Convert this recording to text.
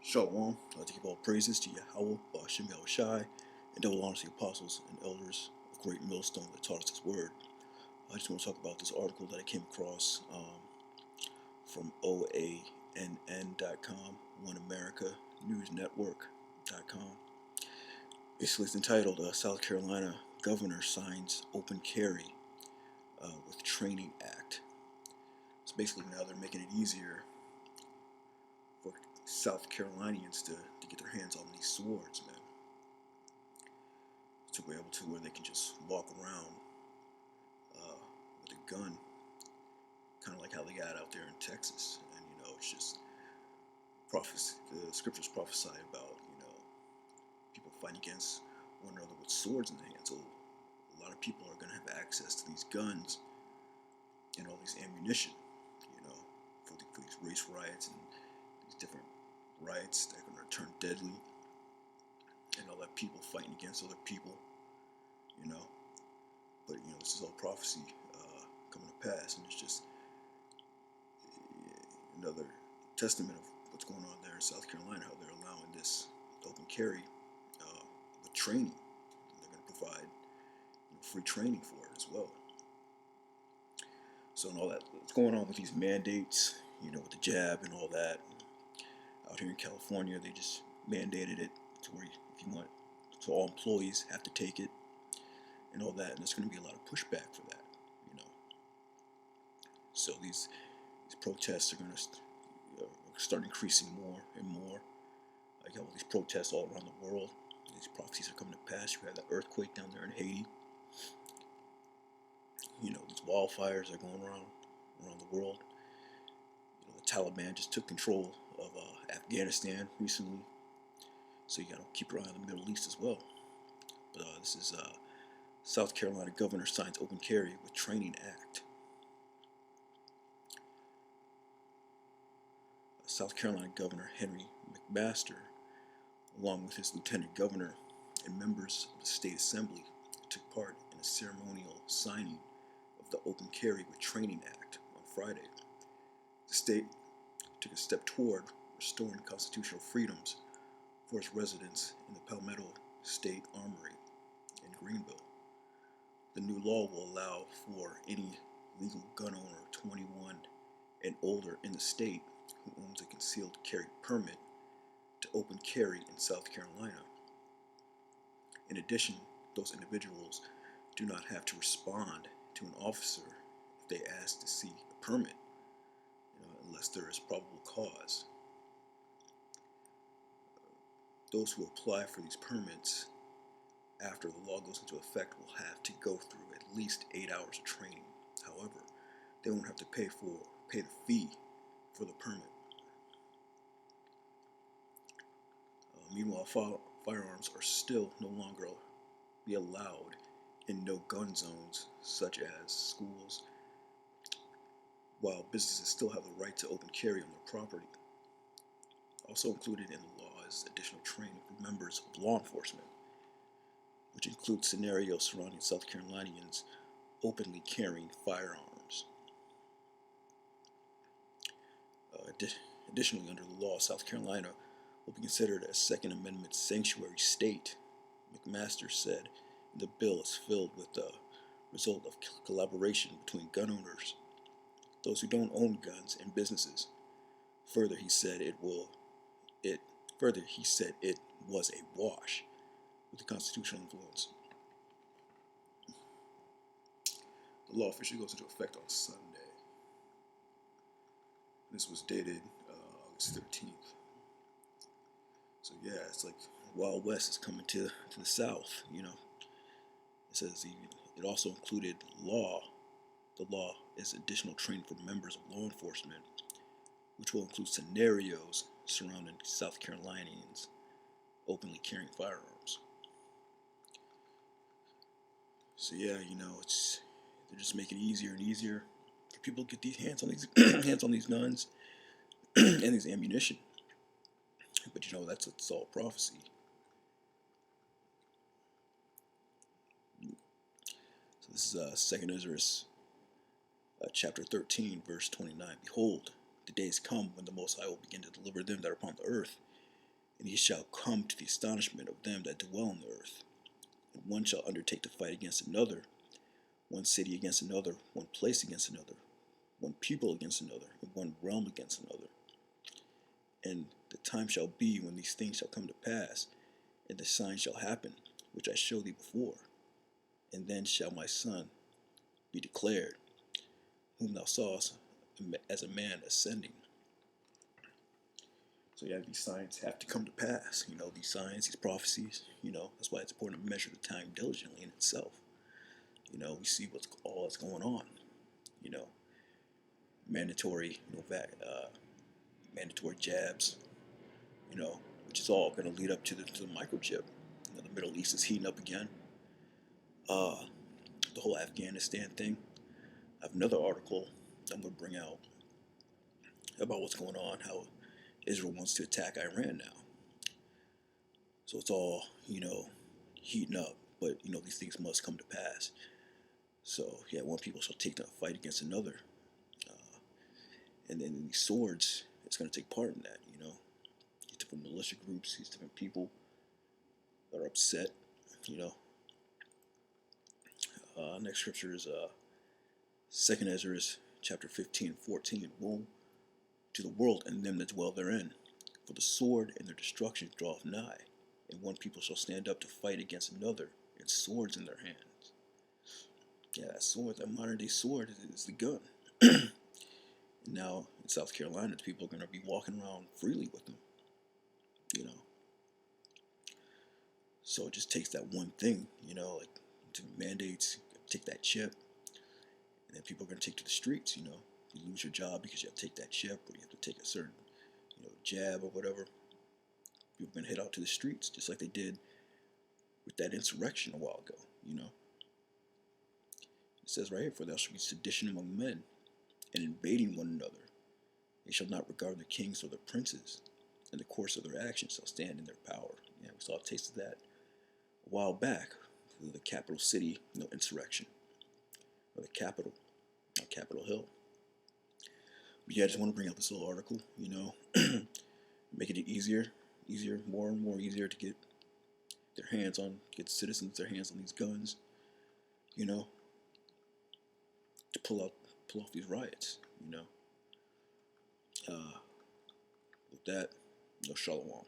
Shalom. I'd like to give all praises to Yahweh, Ba'ashem Yahushai, and double honor to the apostles and elders of Great Millstone that taught us His word. I just want to talk about this article that I came across from OANN.com, One America News Network.com. Basically, it's entitled South Carolina Governor Signs Open Carry with Training Act. So basically now they're making it easier for South Carolinians to get their hands on these swords, man. To be able to where they can just walk around with a gun, kind of like how they got out there in Texas. And it's just prophecy. The scriptures prophesy about people fighting against one another with swords in their hands. So a lot of people are going to have access to these guns and all these ammunition, for these race riots and these different riots that are going to turn deadly, and all that people fighting against other people, But this is all prophecy coming to pass, and it's just another testament of what's going on there in South Carolina, how they're allowing this open carry with training. They're going to provide free training for it as well. So, and all that, what's going on with these mandates, with the jab and all that. Out here in California, they just mandated it to where if you want, so all employees have to take it and all that, and there's going to be a lot of pushback for that, So these protests are going to start increasing more and more. Like all these protests all around the world, these prophecies are coming to pass. You have that earthquake down there in Haiti. These wildfires are going around the world. The Taliban just took control of Afghanistan recently, so you got to keep your eye on the Middle East as well. But this is South Carolina Governor signs open carry with Training Act. South Carolina Governor Henry McMaster, along with his lieutenant governor and members of the state assembly, took part in a ceremonial signing of the Open Carry with Training Act on Friday. The state took a step toward restoring constitutional freedoms for its residents in the Palmetto State Armory in Greenville. The new law will allow for any legal gun owner 21 and older in the state who owns a concealed carry permit to open carry in South Carolina. In addition, those individuals do not have to respond to an officer if they ask to see a permit, unless there is probable cause. Those who apply for these permits after the law goes into effect will have to go through at least 8 hours of training. However, they won't have to pay the fee for the permit. Meanwhile, firearms are still no longer be allowed in no-gun zones such as schools, while businesses still have the right to open carry on their property. Also included in the law is additional training for members of law enforcement, which includes scenarios surrounding South Carolinians openly carrying firearms. Additionally, under the law, South Carolina will be considered a Second Amendment sanctuary state. McMaster said the bill is filled with the result of collaboration between gun owners, those who don't own guns, and businesses. Further, he said it was a wash with the constitutional influence. The law officially goes into effect on Sunday. This was dated August 13th. So yeah, it's like Wild West is coming to the South, It says it also included law. The law is additional training for members of law enforcement, which will include scenarios surrounding South Carolinians openly carrying firearms. So yeah, they're just making it easier and easier for people to get these hands on these guns and these ammunition. But it's all prophecy. So this is 2nd Ezra chapter 13, verse 29. Behold, the days come when the Most High will begin to deliver them that are upon the earth, And he shall come to the astonishment of them that dwell on the earth. And one shall undertake to fight against another, one city against another, one place against another, one people against another, and one realm against another. And the time shall be when these things shall come to pass, and the sign shall happen, which I show thee before. And then shall my son be declared, whom thou sawest as a man ascending. So yeah, these signs have to come to pass. These signs, these prophecies. That's why it's important to measure the time diligently in itself. We see what's all that's going on. You know, mandatory, mandatory jabs. Which is all going to lead up to the microchip. The Middle East is heating up again. The whole Afghanistan thing. I have another article I'm going to bring out about what's going on, how Israel wants to attack Iran now. So it's all, heating up, but, these things must come to pass. So, yeah, one people shall take the fight against another. And then these swords, it's going to take part in that, These different militia groups, these different people that are upset, Next scripture is 2nd Ezra chapter 15 and 14. Woe to the world and them that dwell therein, for the sword and their destruction draweth nigh, and one people shall stand up to fight against another, and swords in their hands. Yeah, that sword, that modern day sword, is the gun. And now in South Carolina, people are going to be walking around freely with them. So it just takes that one thing, like to mandates, take that chip, and then people are going to take to the streets. You lose your job because you have to take that chip, or you have to take a certain, jab or whatever. People are going to head out to the streets, just like they did with that insurrection a while ago. It says right here, for there shall be sedition among men, and invading one another. They shall not regard the kings or the princes, and the course of their actions shall stand in their power. Yeah, we saw a taste of that a while back through the capital city, insurrection, or the Capitol, not Capitol Hill. But yeah, I just want to bring out this little article, making it easier, more and more easier to get citizens their hands on these guns, to pull off these riots, With that, shalom.